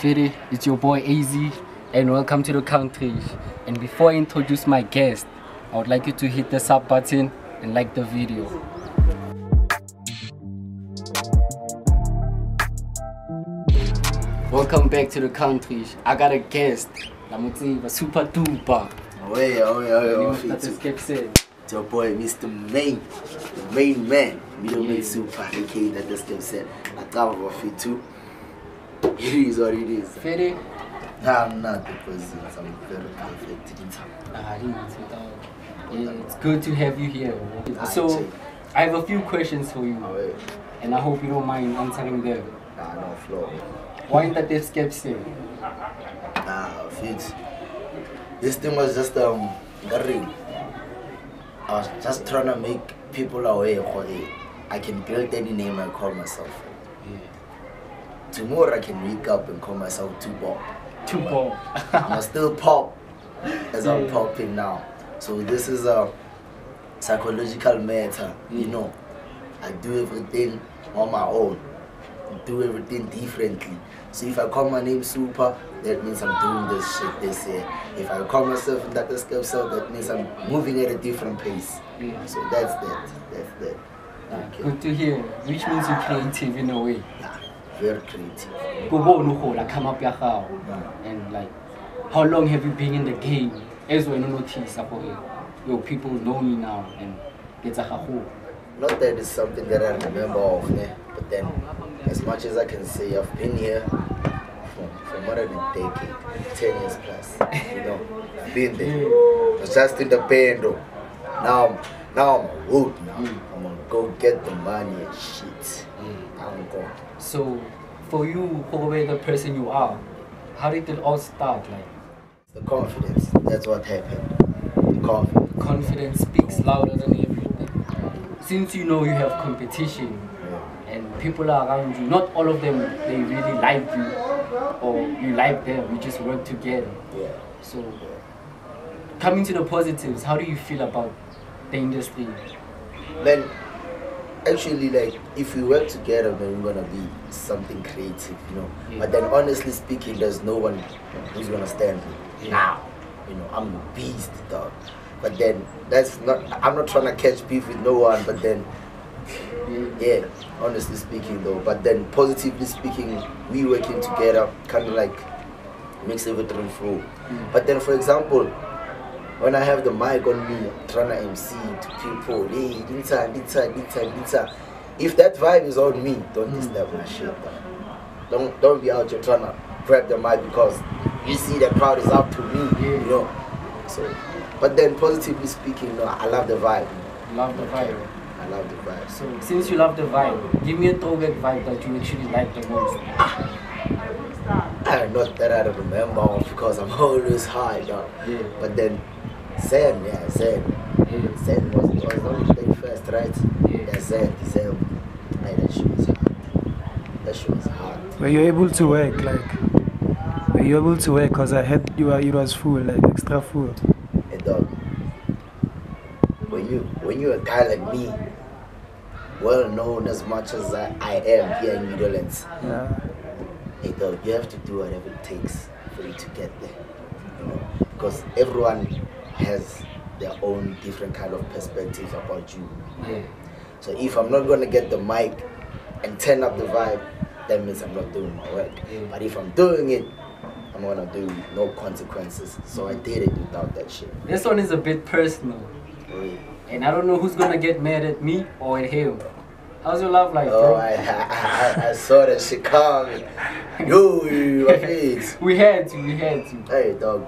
Phetoe, it's your boy Aizy, and welcome to the Countrish. And before I introduce my guest, I would like you to hit the sub button and like the video. Welcome back to the Countrish. I got a guest. Lamutsiva super duper. It's your boy, Mr. The main man, meadowlands super, aka that this game said. I thought about Phetoe. It is what it is. Phetoe? I'm not the person, I'm very perfect. It's good to have you here. So, I have a few questions for you, and I hope you don't mind answering them. No flow. Why in that escape say? Phetoe. This thing was just the ring. I was just trying to make people aware I can build any name I call myself. Tomorrow I can wake up and call myself Tupac. Tupac. I'm still pop as I'm popping now. So this is a psychological matter, you know. I do everything on my own. I do everything differently. So if I call my name Super, that means I'm doing this shit this year. If I call myself in that escape cell, that means I'm moving at a different pace. So that's that. That's that. Okay. Good to hear. Which means you're creative in a way. Yeah, very creative. And like, how long have you been in the game? As well, notice your people know me now and get a Not that it's something that I remember of, but then as much as I can say, I've been here for more than a decade, 10 years plus. You know, I've been there. I was just in the band though. Now I'm hooked now. I'm gonna go get the money and shit. I'm going. So, for you, the person you are, how did it all start? Like the confidence. That's what happened. The confidence. Confidence speaks louder than everything. Since you know you have competition and people are around you, not all of them they really like you or you like them. You just work together. So, coming to the positives, how do you feel about the industry? Then, actually, like, if we work together, then we're gonna be something creative, you know. But then, honestly speaking, there's no one who's gonna stand me now. You know, I'm a beast, dog. But then, I'm not trying to catch beef with no one. But then, yeah, honestly speaking, though. But then, positively speaking, we working together kind of like makes everything flow. But then, for example, when I have the mic on me, trying to MC to people, hey, inside. If that vibe is on me, don't disturb my shit. Don't be out here trying to grab the mic because you see the crowd is up to me, you know. So, but then positively speaking, no, I love the vibe. Love the vibe. I love the vibe. So since you love the vibe, give me a throwback vibe that you actually like the most. Not that I remember because I'm always high, dog. But then Zen was only played first, right? Zen. Hey, that shit was hard. Were you able to work, because I heard it was full, like extra full. Hey dog, when you're a guy like me, well known as much as I am here in Meadowlands, hey dog, you have to do whatever it takes for you to get there, you know, because everyone has their own different kind of perspectives about you. So if I'm not gonna get the mic and turn up the vibe, that means I'm not doing my work. But if I'm doing it, I'm gonna do no consequences. So I did it without that shit. This one is a bit personal. And I don't know who's gonna get mad at me or at him. How's your love life, bro? Oh, I saw that shit coming. Yo, we had to. Hey, dog.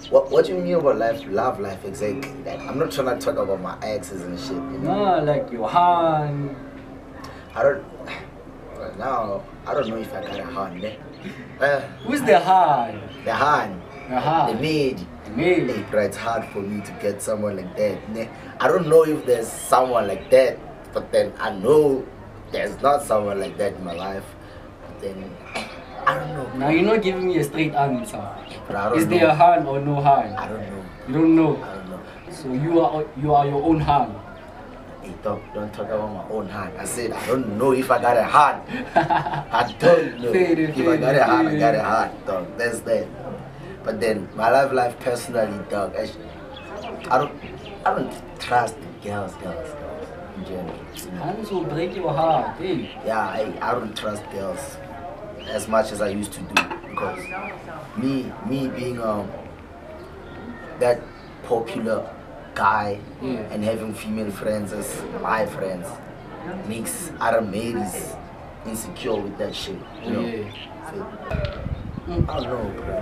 What do you mean about love life exactly? Like, I'm not trying to talk about my exes and shit. You know? No, like your hand. I don't know if I got a hand. Who's the hand? The hand. The maid. Hey, bro, it's hard for me to get someone like that. I don't know if there's someone like that, but then I know there's not someone like that in my life. But then I don't know. Now you're not giving me a straight answer. Is know. there a hand or no hand? I don't know. You don't know. I don't know. So you are your own hand. Hey dog, don't talk about my own hand. I said, I don't know if I got a hand. I don't know. If I got a hand, I got a hand, dog. That's that. But then my life personally, dog, I don't trust girls in general. Hands will break your heart, hey. Yeah, I don't trust girls as much as I used to do, because me being that popular guy and having female friends as my friends makes other ladies insecure with that shit, you know. So, I don't know, bro.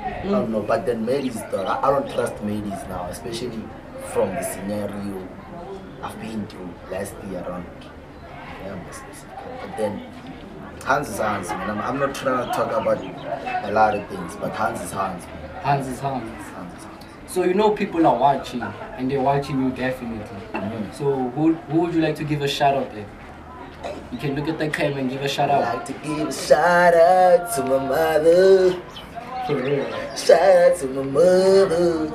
I don't know, but then ladies, though, I don't trust ladies now, especially from the scenario I've been through last year around. Yeah, but then hands is hands, man. I'm not trying to talk about a lot of things, but hands is hands, man. Hands is hands. Hands is hands. So you know people are watching, and they're watching you definitely. So who would you like to give a shout out there? You can look at the camera and give a shout out. I'd like to give a shout out to my mother. For real. Shout out to my mother.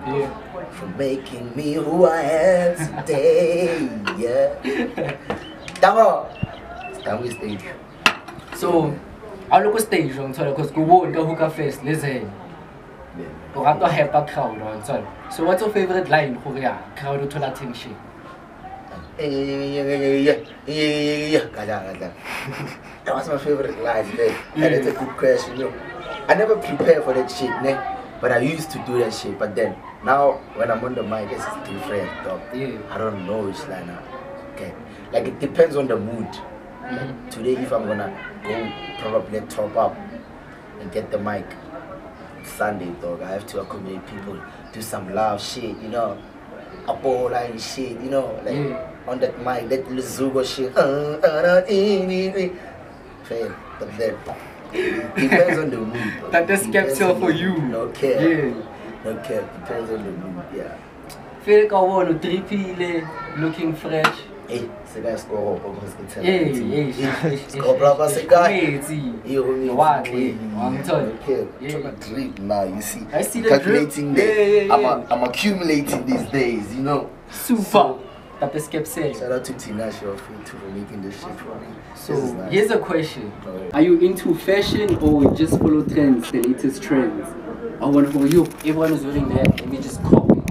Yeah. For making me who I am today. Yeah. Tamo. Tamo stage. So I look at stage on sorry, because go on the hookah fest, listen. You have to have a crowd on sorry. So what's your favorite line for ya? Crowd to attention. Yeah. That was my favorite line today. And it's a good question, you know. I never prepare for that shit, ne? But I used to do that shit. But then now when I'm on the mic, it's different, dog. Yeah. I don't know which line okay. Like it depends on the mood. Like today, if I'm gonna go probably top up and get the mic, Sunday, dog, I have to accommodate people, do some loud shit, you know, a ball line shit, you know, like on that mic, that Lizugo shit. Fair, but then it depends on the mood. Dog. That is capsule for you. No care. Yeah. No care. Depends on the mood. Yeah. Feel like I want to triple looking fresh. Hey, c'est là ce qu'on Hey. comprends pas ce gars. What? I'm telling Okay, you. trying to drip now. You see, I see the calculating drip. there. I'm accumulating these days. You know. Super. That is capsule. Shout out to Tinashe for making this shit for me. So This is nice. here's a question: are you into fashion or just follow trends, the latest trends? I want for you, everyone is wearing that, let me just copy.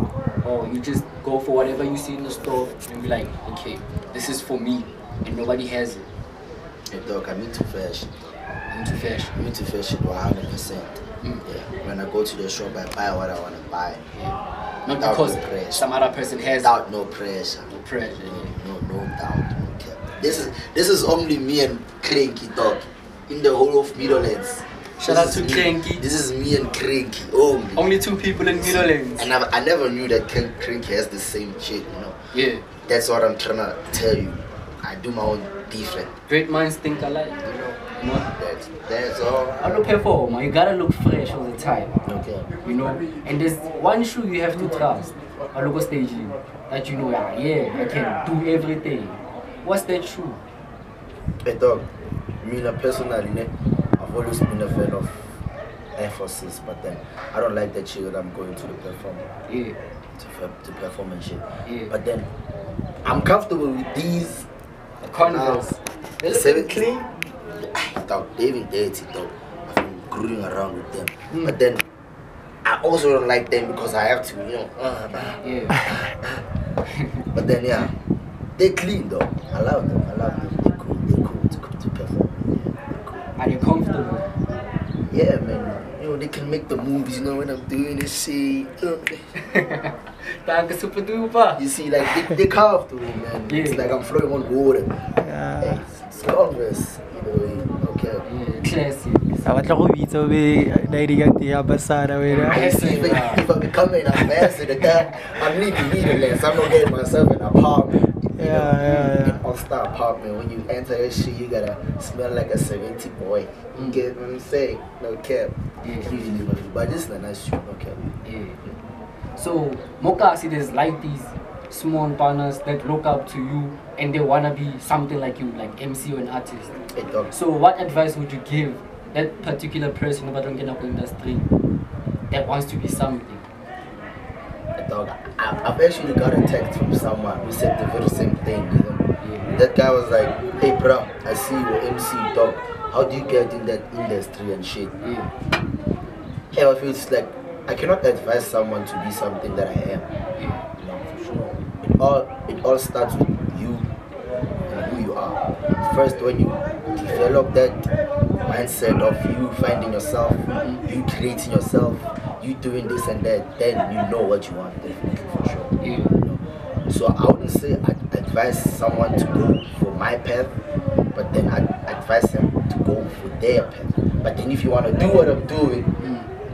Or you just go for whatever you see in the store and be like, okay, this is for me, and nobody has it. Hey, dog, I'm into fashion. Into fashion. I'm into fashion 100%. Yeah. When I go to the shop, I buy what I want to buy. Yeah. Not Without because no pressure. some other person has Without no pressure. no pressure. No doubt. Okay. This is only me and Cranky, dog, in the whole of Meadowlands. Shout out to Cranky. This is me and Cranky only. Only two people in Meadowlands. And I never knew that Cranky has the same shit, you know. Yeah. That's what I'm trying to tell you. I do my own different. Great minds think alike, you know. That's all. I look here for man. You gotta look fresh all the time. Okay. You know, and there's one shoe you have to trust. A logo staging that you know, yeah, I can do everything. What's that shoe? Hey dog, me personally, I've always been a fan of Air Forces, but then I don't like that shit that I'm going to the perform. Yeah. To perform and shit. Yeah. But then I'm comfortable with these. Converse. The 7 clean. Dog, they even dirty, dog. I've been screwing around with them. But then I also don't like them because I have to, you know. Yeah. But then yeah, they clean though. I love them. They're cool to perform. Yeah, they're cool. Are you comfortable? Yeah, man. You know, they can make the movies, you know, when I'm doing this shit. Thank you, super duper. You see, like, they comfortable, man. Yeah. It's like I'm floating on water. Yeah. Hey, it's Converse. You know, okay. Yeah, classic. I want to go to the ambassador. I see if I become an ambassador, that I'm leaving Meadowlands. I'm not getting myself an apartment. You know, an all-star apartment. When you enter that shit, you gotta smell like a 70 boy. You get what I'm saying? No cap. Yeah. But this is a nice shoe, no cap. Yeah. So, Moka, see, there's like these small partners that look up to you and they wanna be something like you, like MC or an artist. Hey, dog. So, what advice would you give that particular person in the industry that wants to be something? Dog, I've actually got a text from someone who said the very same thing, you know. Yeah. That guy was like, hey bro, I see you MC, dog. How do you get in that industry and shit? Yeah. Hey, I feel it's like I cannot advise someone to be something that I am. Yeah. You know, for sure. It all starts with you and who you are. First, when you develop that mindset of you finding yourself, you creating yourself, you doing this and that, then you know what you want, definitely, for sure. Yeah. You know? So I wouldn't say I'd advise someone to go for my path, but then I'd advise them to go for their path. But then if you want to do what I'm doing,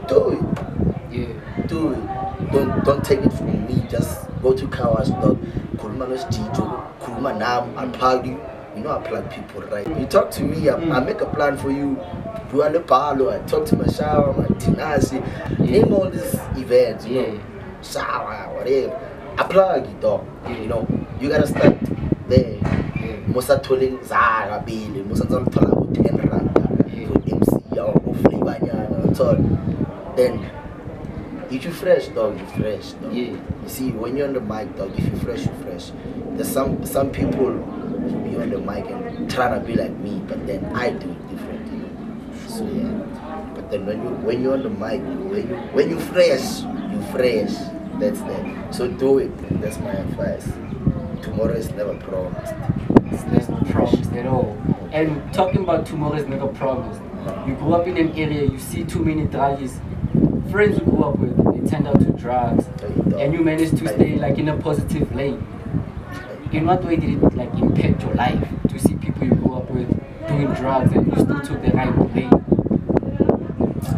do it. Yeah. Do it. Don't take it from me. Just go to Kawash, dog. Kuluma no Jijo. Kuluma Nam. I'll plug you. You know I plug people, right? You talk to me, I make a plan for you. You are the Palo. I talk to my shower, my Tinasi. Name all these events, you know. Shower, whatever. I plug you, dog. You know, you gotta start there. Musa tolling Zara Billy, Musa Tola 10 Randa for MC or Flavor. Then if you fresh, dog, you fresh, dog. Yeah. You see, when you're on the mic, dog, if you fresh, you fresh. There's some people who be on the mic and trying to be like me, but then I do it different, you know. So yeah. But then when you're on the mic, when you fresh, you fresh. That's that. So do it. That's my advice. Tomorrow is never promised. It's never promised at all. And talking about tomorrow is never promised. You grow up in an area, you see too many druggies. Friends you grew up with, they turned out to drugs. And you managed to stay like in a positive lane. In what way did it like impact your life to see people you grew up with doing drugs and you still took the right lane?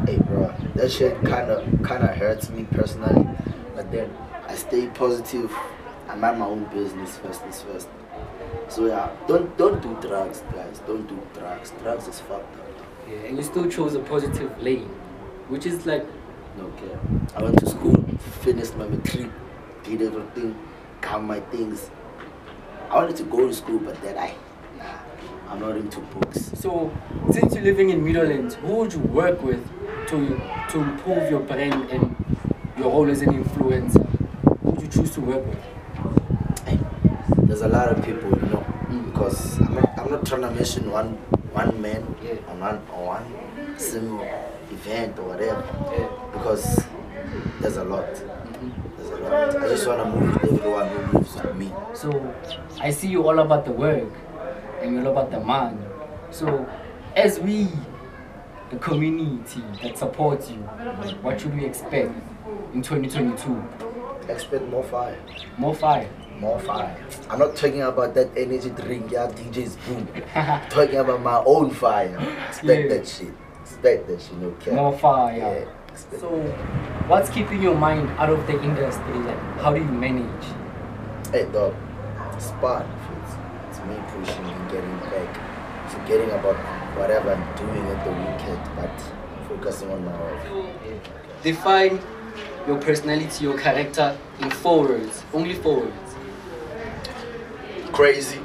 Hey bro, that shit kinda hurts me personally. But then I stay positive. I mind my own business first. So yeah, don't do drugs, guys. Don't do drugs. Drugs is fucked up. Yeah, and you still chose a positive lane, which is like, okay. I went to school, finished my matric, did everything, got my things. I wanted to go to school, but then I'm not into books. so since you're living in Meadowlands, who would you work with to improve your brand and your role as an influencer? Who would you choose to work with? Hey, there's a lot of people, you know, because I'm not trying to mention one man on one single event or whatever, because there's a lot. There's a lot. I just want to move with everyone who moves with me. So I see you all about the work and you're all about the man. So as we, the community that supports you, what should we expect in 2022? Expect more fire. More fire. More fire. I'm not talking about that energy drink, yeah, DJ's boom. I'm talking about my own fire. Expect that shit. Expect that shit, okay? More fire. Yeah. So what's keeping your mind out of the industry? Like, how do you manage? Hey dog, it's part of it. It's me pushing and getting back. Forgetting about whatever I'm doing at the weekend, but focusing on my work. Define your personality, your character in 4 words. Only 4 words. Crazy,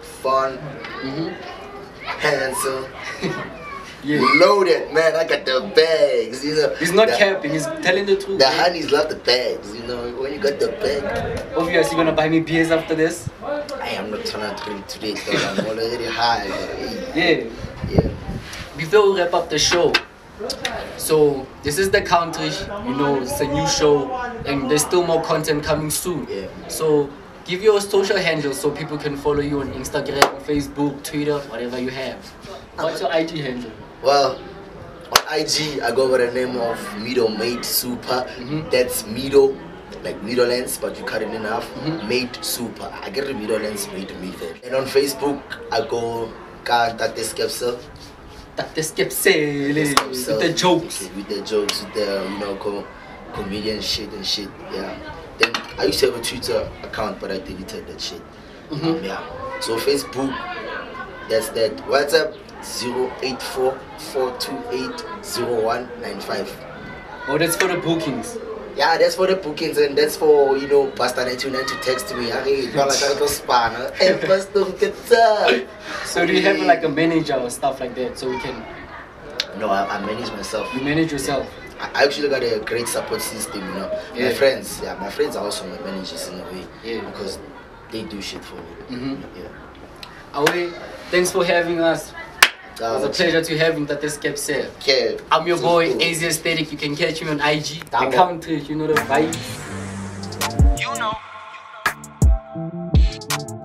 fun, handsome, loaded, man. I got the bags, you know. He's not capping, he's telling the truth. The honeys love the bags, you know. When you got the bag. Obviously, you're gonna buy me beers after this? I am not trying to drink today, dog. I'm already high. Yeah. Before we wrap up the show, so this is the Countrish, you know, it's a new show and there's still more content coming soon. Yeah. So give your social handles so people can follow you on Instagram, Facebook, Twitter, whatever you have. What's your IG handle? Well, on IG I go by the name of Meadow Made Super. That's Meadow, like Meadowlands, but you cut it in half. Made Super. I get the Meadowlands made me there. And on Facebook I go Tate Skepsel. With the jokes. With the jokes, with the, you know, comedian shit and shit, yeah. Then I used to have a Twitter account, but I deleted that shit. Yeah. So Facebook, that's that. WhatsApp 084-428-0195. Oh, that's for the bookings. Yeah, that's for the bookings, and that's for, you know, Pastor 929 to text me. So do you have like a manager or stuff like that so we can... No, I manage myself. You manage yourself? I actually got a great support system, you know. Yeah. My friends are also my managers in a way. Yeah. Because they do shit for me. Yeah. Away, thanks for having us. It was a pleasure to have him. That is kept said. Okay. I'm your So boy, cool. Aizy Aesthetic. You can catch me on IG. The Double. Countrish, you know the vibes. You know.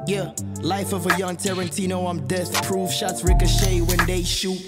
Yeah, life of a young Tarantino, I'm death proof. Shots ricochet when they shoot.